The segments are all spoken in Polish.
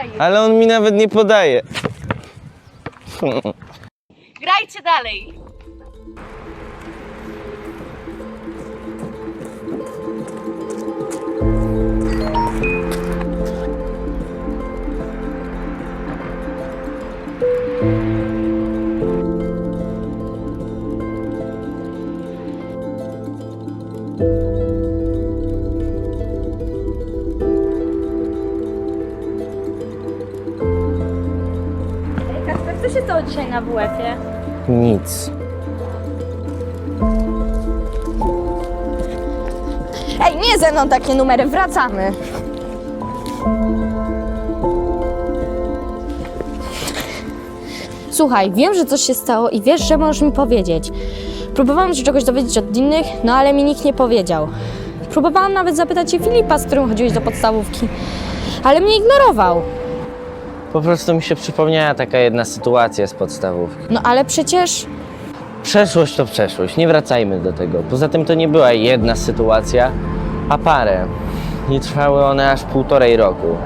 daje. Ale on mi nawet nie podaje. Grajcie dalej. Kasper, co się stało dzisiaj na WF-ie? Nic. Ej, nie ze mną takie numery, wracamy. Słuchaj, wiem, że coś się stało i wiesz, że możesz mi powiedzieć. Próbowałam się czegoś dowiedzieć od innych, no ale mi nikt nie powiedział. Próbowałam nawet zapytać się Filipa, z którym chodziłeś do podstawówki, ale mnie ignorował. Po prostu mi się przypomniała taka jedna sytuacja z podstawówki. No ale przecież... Przeszłość to przeszłość, nie wracajmy do tego. Poza tym to nie była jedna sytuacja, a parę. I trwały one aż 1,5 roku.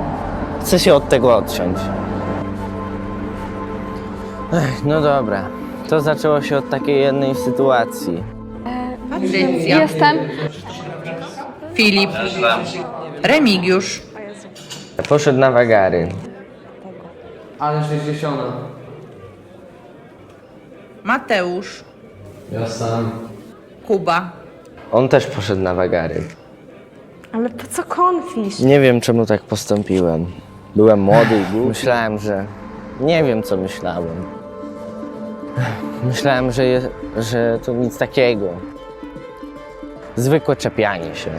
Chcę się od tego odciąć. No dobra. To zaczęło się od takiej jednej sytuacji. Patrycja. Jestem. Filip. Remigiusz. Poszedł na wagary. Ale 60. Mateusz. Ja sam. Kuba. On też poszedł na wagary. Ale po co konfisz? Nie wiem, czemu tak postąpiłem. Byłem młody i głupi. Myślałem, że... Nie wiem, co myślałem. Myślałem, że to nic takiego. Zwykłe czepianie się.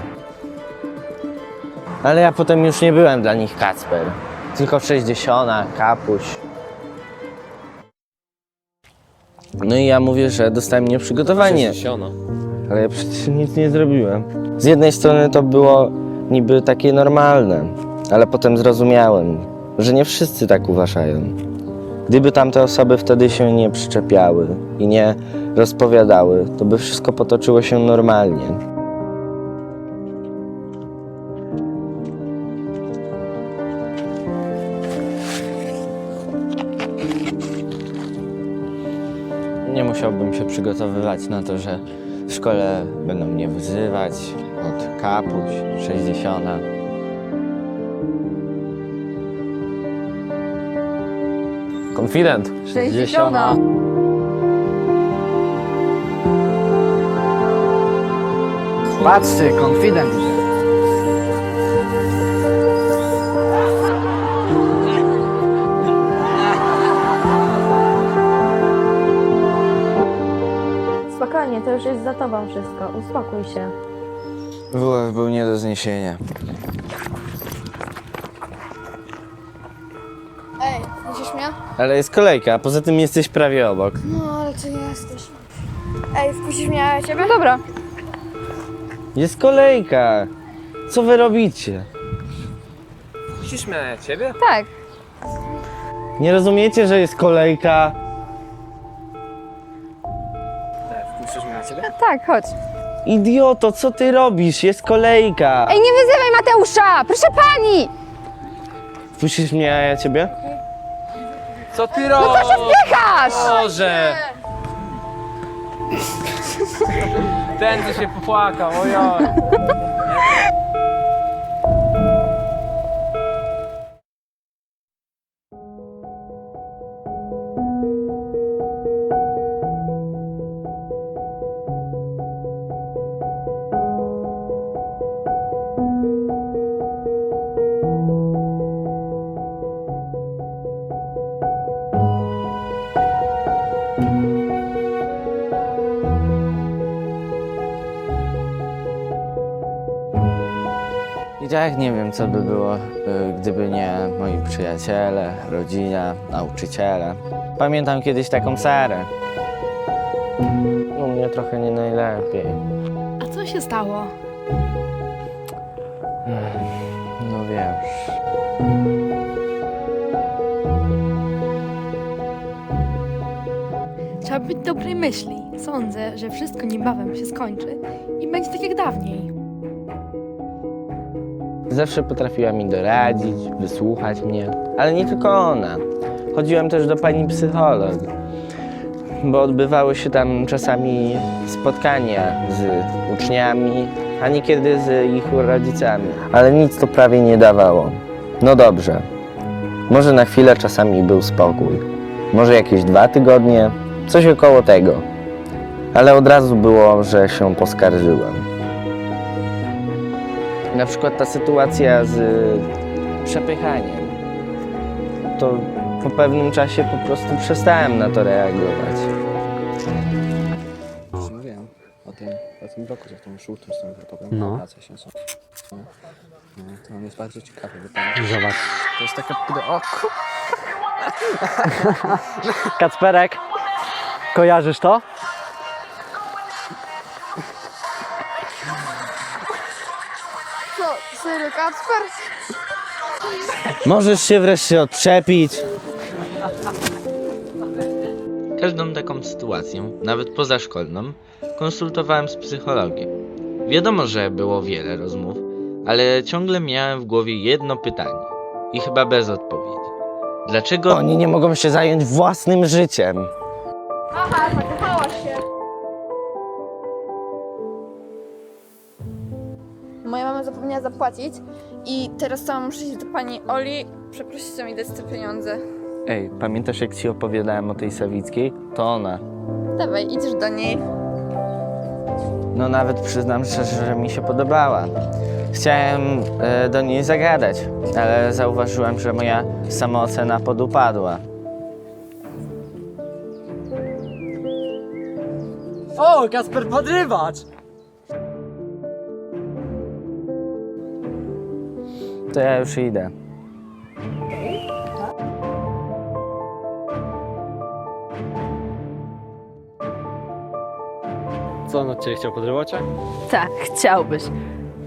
Ale ja potem już nie byłem dla nich Kacper. Tylko 60, kapuś. No i ja mówię, że dostałem nieprzygotowanie. 60. Ale ja przecież nic nie zrobiłem. Z jednej strony to było niby takie normalne, ale potem zrozumiałem, że nie wszyscy tak uważają. Gdyby tamte osoby wtedy się nie przyczepiały i nie rozpowiadały, to by wszystko potoczyło się normalnie. Nie musiałbym się przygotowywać na to, że w szkole będą mnie wyzywać od kapuś, 60. Konfident. 60. Patrzcie, konfident. Spokojnie, to już jest za tobą wszystko. Uspokój się. WF był nie do zniesienia. Ej, widzisz mnie? Ale jest kolejka, a poza tym jesteś prawie obok. No, ale ty nie jesteś. Ej, wpuścisz mnie na ciebie? Dobra. Jest kolejka. Co wy robicie? Musisz mnie na ciebie? Tak. Nie rozumiecie, że jest kolejka? Musisz mnie na ciebie? Tak, chodź. Idioto, co ty robisz? Jest kolejka. Ej, nie wyzywaj Mateusza! Proszę pani! Wpuścisz mnie, a ja ciebie? Co ty robisz? To się wpychasz! Boże! Ten, co się popłakał, ojoj. I tak nie wiem, co by było, gdyby nie moi przyjaciele, rodzina, nauczyciele. Pamiętam kiedyś taką Sarę. U mnie trochę nie najlepiej. A co się stało? No wiesz. Trzeba być dobrej myśli. Sądzę, że wszystko niebawem się skończy i będzie tak jak dawniej. Zawsze potrafiła mi doradzić, wysłuchać mnie, ale nie tylko ona. Chodziłem też do pani psycholog, bo odbywały się tam czasami spotkania z uczniami, a niekiedy z ich rodzicami. Ale nic to prawie nie dawało. No dobrze, może na chwilę czasami był spokój, może jakieś 2 tygodnie, coś około tego. Ale od razu było, że się poskarżyłem. Na przykład ta sytuacja z przepychaniem. To po pewnym czasie po prostu przestałem na to reagować. Mówiłem o tym bloku, że w tym żółtym są gotowe. No. Prace się są. No, to on jest bardzo ciekawy, bo tam Zobacz. to jest taka o Kacperek, kojarzysz to? Co, serio, Kacper? Możesz się wreszcie odczepić. Każdą taką sytuację, nawet pozaszkolną, konsultowałem z psychologiem. Wiadomo, że było wiele rozmów, ale ciągle miałem w głowie jedno pytanie i chyba bez odpowiedzi. Dlaczego oni nie mogą się zająć własnym życiem? Aha, zakochałaś się. Moja mama zapomniała zapłacić i teraz sama muszę iść do pani Oli, przeprosić mi dać te pieniądze. Ej, pamiętasz jak ci opowiadałem o tej Sawickiej? To ona. Dawaj, idziesz do niej. No nawet przyznam szczerze, że mi się podobała. Chciałem do niej zagadać, ale zauważyłem, że moja samoocena podupadła. O, Kacper podrywacz! To ja już idę. Co on od ciebie chciał podrywać? Tak, chciałbyś.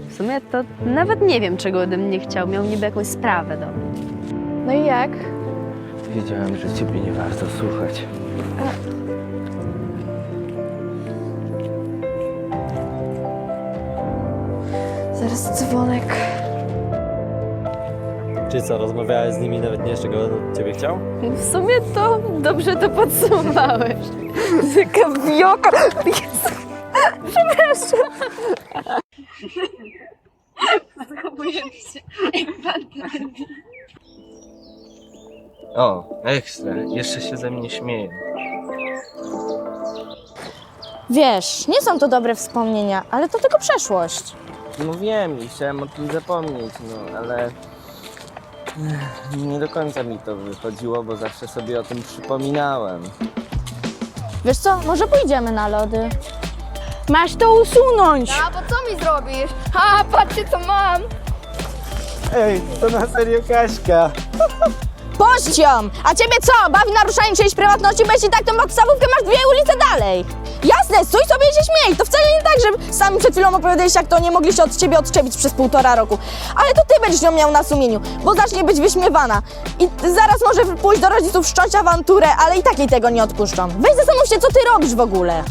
W sumie to nawet nie wiem, czego ode mnie chciał. Miał niby jakąś sprawę do mnie. No i jak? Wiedziałem, że ciebie nie warto słuchać. Zaraz dzwonek. Czy co, rozmawiałeś z nimi nawet nie jeszcze go od ciebie chciał? W sumie to dobrze to podsumowałeś. Jaka wioka! Przepraszam. O, ekstra, jeszcze się ze mnie śmieje. Wiesz, nie są to dobre wspomnienia, ale to tylko przeszłość. No wiem i chciałem o tym zapomnieć, no ale nie do końca mi to wychodziło, bo zawsze sobie o tym przypominałem. Wiesz co, może pójdziemy na lody? Masz to usunąć! A to co mi zrobisz? Ha, patrzcie co mam! Ej, to na serio Kaśka. Puść ją! A ciebie co? Bawi naruszanie czyjejś prywatności, bo jeśli tak, to podstawówkę masz 2 ulice dalej. Jasne, stój sobie i się śmiej. To wcale nie tak, że sami przed chwilą opowiadaliście, jak to nie mogli się od ciebie odczepić przez 1,5 roku. Ale to ty będziesz ją miał na sumieniu, bo zacznie być wyśmiewana. I zaraz może pójść do rodziców, wszcząć awanturę, ale i tak jej tego nie odpuszczą. Weź zastanów się, co ty robisz w ogóle.